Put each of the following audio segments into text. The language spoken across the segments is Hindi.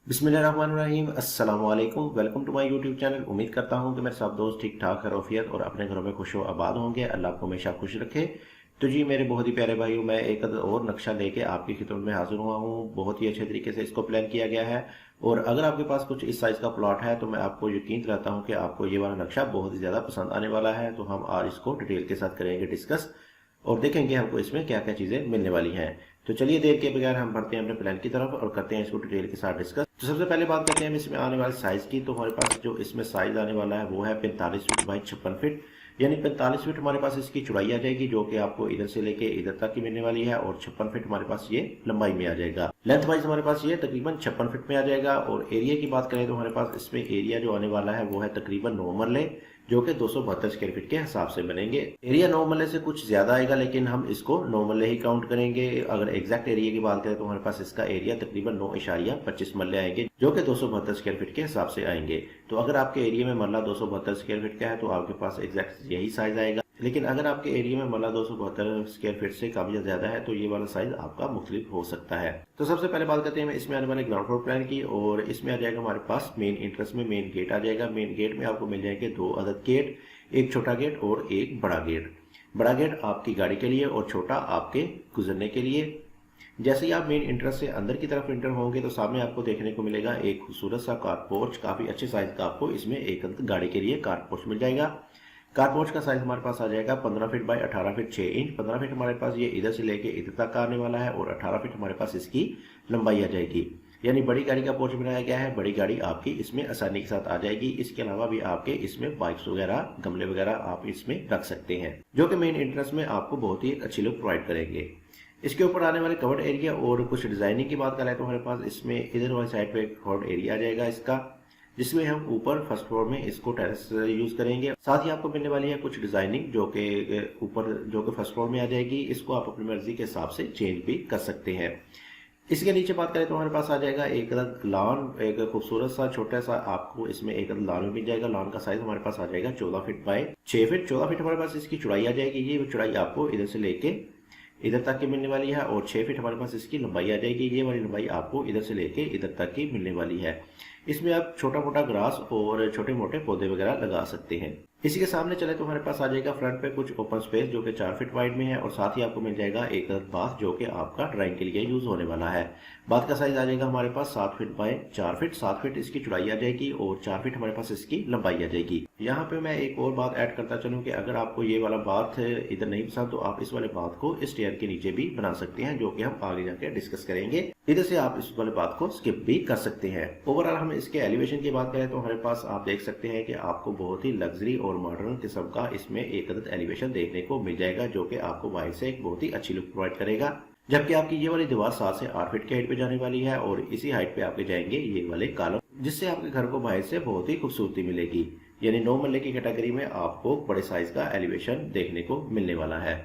बिस्मिल्लाहिर्रहमानिर्रहीम। अस्सलाम वालेकुम। Welcome to my YouTube channel. उम्मीद करता हूँ कि मेरे सब दोस्त ठीक ठाक खैरियत और अपने घरों में खुश व आबाद होंगे। अल्लाह आपको हमेशा खुश रखे। तो जी मेरे बहुत ही प्यारे भाइयों, मैं एक और नक्शा लेके आपकी खिदमत में हाजिर हुआ हूँ। बहुत ही अच्छे तरीके से इसको प्लान किया गया है और अगर आपके पास कुछ इस साइज़ का प्लॉट है तो मैं आपको यकीन दिलाता हूँ कि आपको ये वाला नक्शा बहुत ही ज़्यादा पसंद आने वाला है। तो हम आज इसको डिटेल के साथ करेंगे डिस्कस और देखेंगे हमको इसमें क्या क्या चीज़ें मिलने वाली हैं। तो चलिए देर के बगैर हम बढ़ते हैं अपने प्लान की तरफ और करते हैं इसको डिटेल के साथ डिस्कस। तो सबसे पहले बात करते हैं हम इसमें आने वाले साइज़ की। तो हमारे पास जो इसमें साइज़ आने वाला है वो है 45 फीट बाई 56 फीट, यानी 45 फीट हमारे पास इसकी चौड़ाई आ जाएगी जो कि आपको इधर से लेके इधर तक की मिलने वाली है और 56 फीट हमारे पास ये लंबाई में आ जाएगा। लेंथ वाइज हमारे पास ये तकरीबन 56 फीट में आ जाएगा। और एरिया की बात करें तो हमारे पास इसमें एरिया जो आने वाला है वो है तकरीबन 9 मरले, जो कि 272 स्क्वायर फीट के हिसाब से बनेंगे। एरिया 9 मरले से कुछ ज्यादा आएगा लेकिन हम इसको 9 मरले ही काउंट करेंगे। अगर एग्जैक्ट एरिया की बात करें तो हमारे पास इसका एरिया तकरीबन 9.25 मरले आएंगे जो कि 272 स्क्वायर फीट के हिसाब से आएंगे। तो अगर आपके एरिया में मरला 272 स्क्वायर फीट का है तो आपके पास एग्जैक्ट यही साइज आएगा। लेकिन अगर आपके एरिया में मरला 272 स्क्वायर फीट से काफी ज्यादा है तो ये वाला साइज आपका मुख्तलिफ हो सकता है। तो सबसे पहले बात करते हैं इसमें आने वाले ग्राउंड फ्लोर प्लान की। और इसमें आ जाएगा हमारे पास मेन इंट्रेंस में मेन गेट आ जाएगा। मेन गेट में आपको मिल जाएंगे 2 अदद गेट, एक छोटा गेट और एक बड़ा गेट। बड़ा गेट आपकी गाड़ी के लिए और छोटा आपके गुजरने के लिए। जैसे ही आप मेन इंट्रेंस से अंदर की तरफ एंटर होंगे तो सामने आपको देखने को मिलेगा एक खूबसूरत सा कार पोर्च। काफी अच्छे साइज का आपको इसमें एक गाड़ी के लिए कार पोर्च मिल जाएगा। कार पोर्च का साइज हमारे पास आ जाएगा 15 feet by 18 feet 6 inch. 15 feet हमारे पास ये इधर से लेके इधर तक आने वाला है और 18 फीट हमारे पास इसकी लंबाई आ जाएगी। यानी बड़ी गाड़ी का पोर्च बनाया गया है। बड़ी गाड़ी आपकी इसमें आसानी के साथ आ जाएगी। इसके अलावा भी आपके इसमें बाइक्स वगैरह, गमले वगैरह आप इसमें रख सकते हैं जो कि मेन एंट्रेंस में आपको बहुत ही अच्छी लुक प्रोवाइड करेंगे। इसके ऊपर आने वाले कवर्ड एरिया और कुछ डिजाइनिंग की बात करें तो हमारे पास इसमें इधर वाली साइड पे एक कवर्ड एरिया आ जाएगा इसका, जिसमें हम ऊपर फर्स्ट फ्लोर में इसको टेरेस यूज करेंगे। साथ ही आपको मिलने वाली है कुछ डिजाइनिंग जो कि ऊपर जो कि फर्स्ट फ्लोर में आ जाएगी। इसको आप अपनी मर्जी के हिसाब से चेंज भी कर सकते हैं। इसके नीचे बात करें तो हमारे पास आ जाएगा एक लॉन, एक खूबसूरत सा छोटा सा आपको इसमें एक लॉन मिल जाएगा। लॉन का साइज हमारे पास आ जाएगा 14 फीट बाय 6 फीट। 14 फीट हमारे पास इसकी चौड़ाई आ जाएगी। ये चौड़ाई आपको इधर से लेके इधर तक की मिलने वाली है और 6 फीट हमारे पास इसकी लंबाई आ जाएगी। ये वाली लंबाई आपको इधर से लेके इधर तक की मिलने वाली है। इसमें आप छोटा मोटा ग्रास और छोटे मोटे पौधे वगैरह लगा सकते हैं। इसी के सामने चले तो हमारे पास आ जाएगा फ्रंट पे कुछ ओपन स्पेस जो कि 4 फीट वाइड में है और साथ ही आपको मिल जाएगा एक बाथ जो कि आपका ड्राइंग के लिए यूज होने वाला है। बाथ का साइज आ जाएगा हमारे पास 7 फीट बाय 4 फीट। 7 फीट इसकी चौड़ाई आ जाएगी और 4 फीट हमारे पास इसकी लंबाई आ जाएगी। यहाँ पे मैं एक और बात ऐड करता चलूँ कि अगर आपको ये वाला बाथ इधर नहीं पसंद तो आप इस वाले बाथ को स्टेयर के नीचे भी बना सकते हैं, जो कि हम आगे जाके डिस्कस करेंगे। इधर से आप इस वाले बात को स्किप भी कर सकते हैं। ओवरऑल हम इसके एलिवेशन की बात करें तो हमारे पास आप देख सकते हैं कि आपको बहुत ही लग्जरी और मॉडर्न किस्म का इसमें एक अदद एलिवेशन देखने को मिल जाएगा, जो कि आपको बाहर से एक बहुत ही अच्छी लुक प्रोवाइड करेगा। जबकि आपकी ये वाली दीवार 7 से 8 फीट की हाइट पे जाने वाली है और इसी हाइट पे आपके जाएंगे ये वाले कॉलम, जिससे आपके घर को बाहर से बहुत ही खूबसूरती मिलेगी। यानी 9 मरले की कैटेगरी में आपको बड़े साइज का एलिवेशन देखने को मिलने वाला है।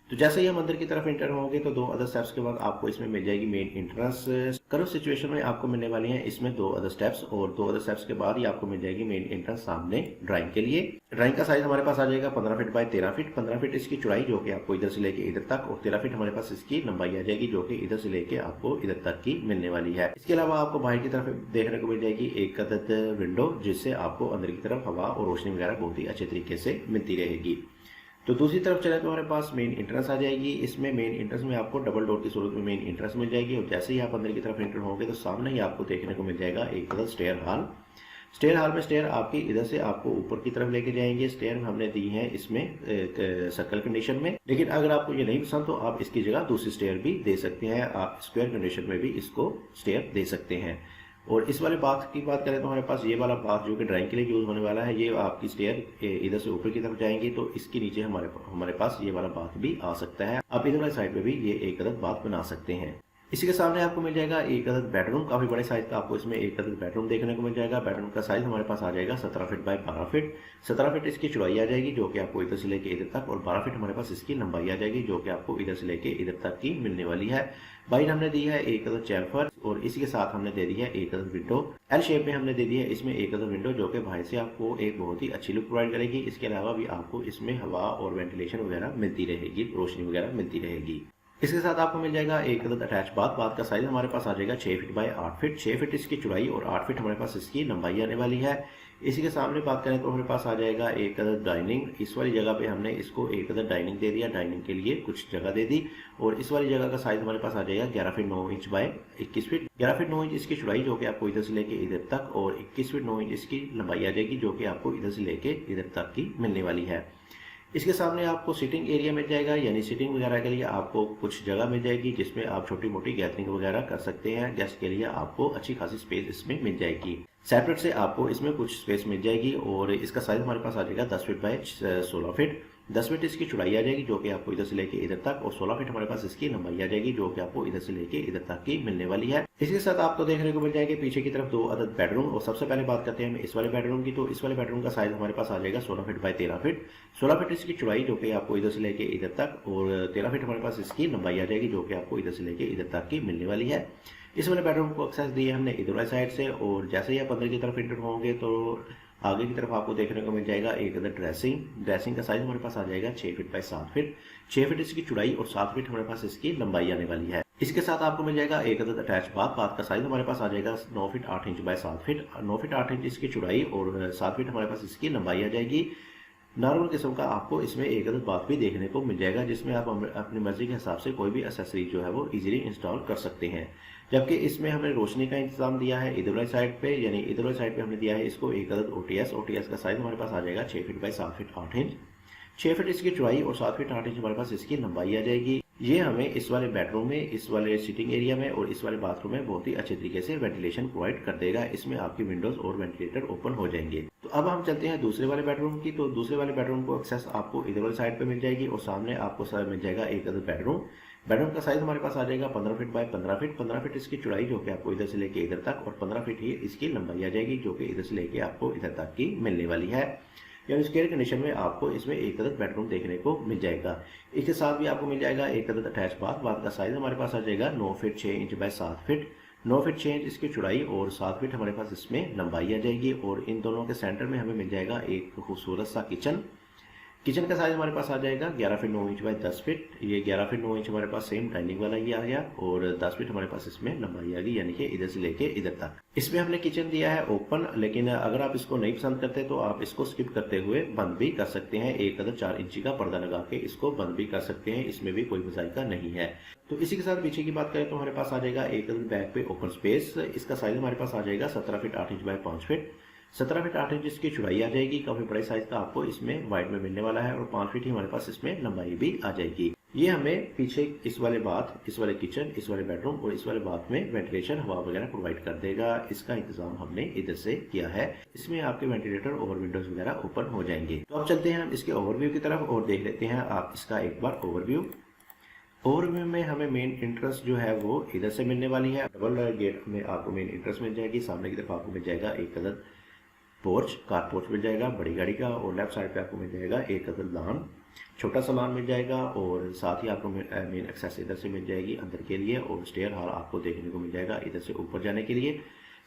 तो जैसे ही हम अंदर की तरफ एंटर होंगे तो 2 अदर स्टेप्स के बाद आपको इसमें मिल जाएगी मेन एंट्रेंस। कर्व सिचुएशन में आपको मिलने वाली है इसमें 2 अदर स्टेप्स और 2 अदर स्टेप्स के बाद ही आपको मिल जाएगी मेन एंट्रेंस सामने ड्राइंग के लिए। ड्राइंग का साइज हमारे पास आ जाएगा 15 फीट बाय 13 फीट। 15 फीट इसकी चौड़ाई जो कि आपको इधर से लेके इधर तक और 13 फीट हमारे पास इसकी लंबाई आ जाएगी जो कि इधर से लेके आपको इधर तक की मिलने वाली है। इसके अलावा आपको बाहर की तरफ देखने को मिल जाएगी एक अदद विंडो, जिससे आपको अंदर की तरफ हवा और रोशनी वगैरह बहुत ही अच्छे तरीके से मिलती रहेगी। तो दूसरी तरफ चले तो हमारे पास मेन एंट्रेंस आ जाएगी। इसमें मेन एंट्रेंस में आपको डबल डोर की सूरत में मेन एंट्रेंस मिल जाएगी और जैसे ही आप अंदर की तरफ एंटर होंगे तो सामने ही आपको देखने को मिल जाएगा एक स्टेयर हॉल। स्टेयर हॉल में स्टेयर आपकी इधर से आपको ऊपर की तरफ लेके जाएंगे। स्टेयर हमने दी है इसमें सर्कल कंडीशन में, लेकिन अगर आपको ये नहीं पसंद तो आप इसकी जगह दूसरी स्टेयर भी दे सकते हैं। आप स्क्वायर कंडीशन में भी इसको स्टेयर दे सकते हैं। और इस वाले बाथ की बात करें तो हमारे पास ये वाला बाथ जो कि ड्राइंग के लिए यूज होने वाला है, ये आपकी स्टेयर इधर से ऊपर की तरफ जाएंगी तो इसके नीचे हमारे पास ये वाला बाथ भी आ सकता है। आप इधर वाली साइड पे भी ये एक अदद बाथ बना सकते हैं। इसी के सामने आपको मिल जाएगा एक अदद बेडरूम। काफी बड़े साइज का आपको इसमें एक अदद बेडरूम देखने को मिल जाएगा। बेडरूम का साइज हमारे पास आ जाएगा 17 फीट बाय 12 फीट। 17 फीट इसकी चौड़ाई आ जाएगी जो कि आपको इधर से लेके इधर तक और 12 फीट हमारे पास इसकी लंबाई आ जाएगी जो कि आपको इधर से लेके इधर तक की मिलने वाली है। बाइट हमने दी है एक अदद चैम्फर और इसी के साथ हमने दे दी है एक अदद विंडो। एल शेप में हमने दे दी है इसमें एक अदद विंडो जो कि बाहर से आपको एक बहुत ही अच्छी लुक प्रोवाइड करेगी। इसके अलावा भी आपको इसमें हवा और वेंटिलेशन वगैरह मिलती रहेगी, रोशनी वगैरह मिलती रहेगी। इसके साथ आपको मिल जाएगा एक अदद अटैच बाथ। बाथ का साइज हमारे पास आ जाएगा 6 फीट बाय 8 फीट। 6 फीट इसकी चौड़ाई और 8 फीट हमारे पास इसकी लंबाई आने वाली है। इसी के सामने बात करें तो हमारे पास आ जाएगा एक अदद डाइनिंग। इस वाली जगह पे हमने इसको एक अदद डाइनिंग दे दिया, डाइनिंग के लिए कुछ जगह दे दी। और इस वाली जगह का साइज हमारे पास आ जाएगा 11 feet 9 inch by 21 feet. 11 feet 9 inch इसकी चौड़ाई जो कि आपको इधर से लेके इधर तक, और 21 फीट 9 इंच इसकी लंबाई आ जाएगी जो कि आपको इधर से लेके इधर तक की मिलने वाली है। इसके सामने आपको सिटिंग एरिया मिल जाएगा, यानी सिटिंग वगैरह के लिए आपको कुछ जगह मिल जाएगी जिसमें आप छोटी मोटी गैदरिंग वगैरह कर सकते हैं। गेस्ट के लिए आपको अच्छी खासी स्पेस इसमें मिल जाएगी। सेपरेट से आपको इसमें कुछ स्पेस मिल जाएगी। और इसका साइज हमारे पास आ जाएगा 10 फीट बाय 16 फीट। 10 फीट इसकी चौड़ाई आ जाएगी जो कि आपको इधर से लेके इधर तक, और 16 फीट हमारे पास इसकी लंबाई आ जाएगी जो कि आपको इधर से लेके इधर तक की मिलने वाली है। इसके साथ आपको देखने को मिल जाएंगे पीछे की तरफ 2 अदद बेडरूम। और सबसे पहले बात करते हैं हम इस वाले बेडरूम की। तो इस वाले बेडरूम का साइज हमारे पास आ जाएगा 16 फीट बाय 13 फीट। 16 फीट इसकी चौड़ाई जो कि आपको इधर से लेके इधर तक, और 13 फीट हमारे पास इसकी लंबाई आ जाएगी जो कि आपको इधर से लेके इधर तक की मिलने वाली है। इस वाले बेडरूम को एक्सेस दिए हमने इधर वाली साइड से, और जैसे ही आप अंदर की तरफ एंटर होंगे तो आगे की तरफ आपको देखने को मिल जाएगा एक अदर ड्रेसिंग। ड्रेसिंग का साइज हमारे पास आ जाएगा 6 फीट बाय 7 फीट। 6 फीट इसकी चौड़ाई और 7 फीट हमारे पास इसकी लंबाई आने वाली है। इसके साथ आपको मिल जाएगा एक अदद अटैच बाथ। बाथ का साइज हमारे पास आ जाएगा 9 feet 8 inch by 7 feet. 9 feet 8 inch इसकी चौड़ाई और 7 फीट हमारे पास इसकी लंबाई आ जाएगी। नॉर्मल किस्म का आपको इसमें एक अदद बाथ भी देखने को मिल जाएगा जिसमें आप अपनी मर्जी के हिसाब से कोई भी एक्सेसरी जो है वो इजीली इंस्टॉल कर सकते हैं। जबकि इसमें हमने रोशनी का इंतजाम दिया है इधर वाली साइड पे, यानी इधर वाली साइड पे हमने दिया है इसको एक अदद ओटीएस। ओटीएस का साइज हमारे पास आ जाएगा 6 feet by 7 feet 8 inch. 6 feet इसकी चौड़ाई और 7 फीट 8 इंच हमारे पास इसकी लंबाई आ जाएगी। ये हमें इस वाले बेडरूम में, इस वाले सिटिंग एरिया में और इस वाले बाथरूम में बहुत ही अच्छे तरीके से वेंटिलेशन प्रोवाइड कर देगा। इसमें आपकी विंडोज और वेंटिलेटर ओपन हो जाएंगे। तो अब हम चलते हैं दूसरे वाले बेडरूम की। तो दूसरे वाले बेडरूम को एक्सेस आपको इधर वाली साइड पे मिल जाएगी, और सामने आपको मिल जाएगा एक अदर बेडरूम। बेडरूम का साइज हमारे पास आ जाएगा 15 फीट बाय 15 फीट। 15 फीट इसकी चौड़ाई जो कि आपको इधर से लेके इधर तक, और 15 फीट ही इसकी लंबाई आ जाएगी जो कि इधर से लेके आपको इधर तक की मिलने वाली है। यानी स्क्वायर कंडीशन में आपको इसमें एक अदद बेडरूम देखने को मिल जाएगा। इसके साथ भी आपको मिल जाएगा एक अदद अटैच बाथ। बाथ का साइज हमारे पास आ जाएगा 9 feet 6 inch by 7 feet. 9 feet 6 inch इसकी चौड़ाई और 7 फीट हमारे पास इसमें लंबाई आ जाएगी। और इन दोनों के सेंटर में हमें मिल जाएगा एक खूबसूरत सा किचन। किचन का साइज हमारे पास आ जाएगा 11 फीट 9 इंच बाय 10 फीट। ये 11 फीट 9 इंच हमारे पास सेम डाइनिंग वाला ही आ गया, और 10 फीट हमारे पास इसमें लंबाई आ गई, यानी कि इधर से लेके इधर तक। इसमें हमने किचन दिया है ओपन, लेकिन अगर आप इसको नहीं पसंद करते तो आप इसको स्किप करते हुए बंद भी कर सकते हैं। एक अदर 4 इंची का पर्दा लगा के इसको बंद भी कर सकते हैं, इसमें भी कोई मजाइका नहीं है। तो इसी के साथ पीछे की बात करें तो हमारे पास आ जाएगा एक अदर बैक पे ओपन स्पेस। इसका साइज हमारे पास आ जाएगा 17 feet 8 inch by 5 feet. 17 feet 8 inch इसकी चौड़ाई आ जाएगी। काफी बड़े साइज का आपको इसमें वाइड में मिलने वाला है, और 5 फीट ही हमारे पास इसमें लंबाई भी आ जाएगी। ये हमें पीछे इस वाले बाथ, इस वाले किचन, इस वाले बेडरूम और इस वाले बाथ में वेंटिलेशन हवा वगैरह प्रोवाइड कर देगा। इसका इंतजाम हमने इधर से किया है। इसमें आपके वेंटिलेटर और विंडोज वगैरह ओपन हो जाएंगे। तो अब चलते हैं हम इसके ओवरव्यू की तरफ और देख लेते हैं आप इसका एक बार ओवरव्यू। ओवरव्यू में हमें मेन इंट्रेंस जो है वो इधर से मिलने वाली है। डबल गेट में आपको मेन इंट्रेंस मिल जाएगी। सामने की तरफ आपको मिल जाएगा एक अदद पोर्च, कार पोर्च मिल जाएगा बड़ी गाड़ी का, और लेफ्ट साइड पे आपको मिल जाएगा एक अदर लॉन, छोटा सा लॉन मिल जाएगा। और साथ ही आपको मेन एक्सेस इधर से मिल जाएगी अंदर के लिए, और स्टेयर हॉल आपको देखने को मिल जाएगा इधर से ऊपर जाने के लिए।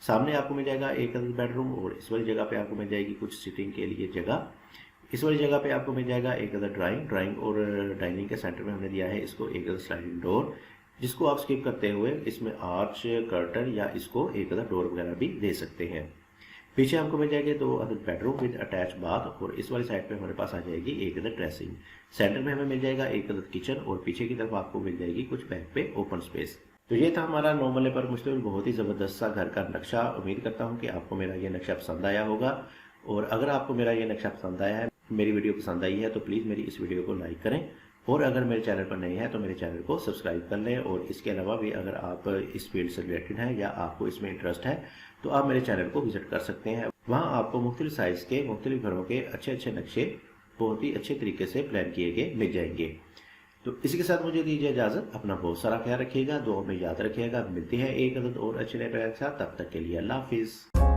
सामने आपको मिल जाएगा एक अदर बेडरूम, और इस वाली जगह पे आपको मिल जाएगी कुछ सिटिंग के लिए जगह। इस वाली जगह पे आपको मिल जाएगा एक अदर ड्राइंग और डाइनिंग के सेंटर में हमने दिया है इसको एक अदर स्लाइडिंग डोर, जिसको आप स्किप करते हुए इसमें आर्च, कर्टन या इसको एक अदर डोर वगैरह भी दे सकते हैं। पीछे हमको मिल जाएंगे 2 other bedroom with attach bath, और इस वाली साइड पे हमारे पास आ जाएगी एक अदर ड्रेसिंग। सेंटर में हमें मिल जाएगा एक अदर किचन, और पीछे की तरफ आपको मिल जाएगी कुछ बैक पे ओपन स्पेस। तो ये था हमारा नॉर्मल पर मुश्तमिल बहुत ही ज़बरदस्त सा घर का नक्शा। उम्मीद करता हूँ कि आपको मेरा ये नक्शा पसंद आया होगा, और अगर आपको मेरा ये नक्शा पसंद आया है, मेरी वीडियो पसंद आई है, तो प्लीज़ मेरी इस वीडियो को लाइक करें, और अगर मेरे चैनल पर नए हैं तो मेरे चैनल को सब्सक्राइब कर लें। और इसके अलावा भी अगर आप इस फील्ड से रिलेटेड हैं या आपको इसमें इंटरेस्ट है तो आप मेरे चैनल को विजिट कर सकते हैं। वहाँ आपको मुख्तलिफ साइज़ के मुख्तलिफ घरों के अच्छे अच्छे नक्शे बहुत ही अच्छे तरीके से प्लान किए गए मिल जाएंगे। तो इसी के साथ मुझे दीजिए इजाज़त। अपना बहुत सारा ख्याल रखिएगा, दुआ में याद रखिएगा। मिलते हैं एक अदद और अच्छे नए प्लान के साथ। तब तक के लिए अल्लाह हाफिज़।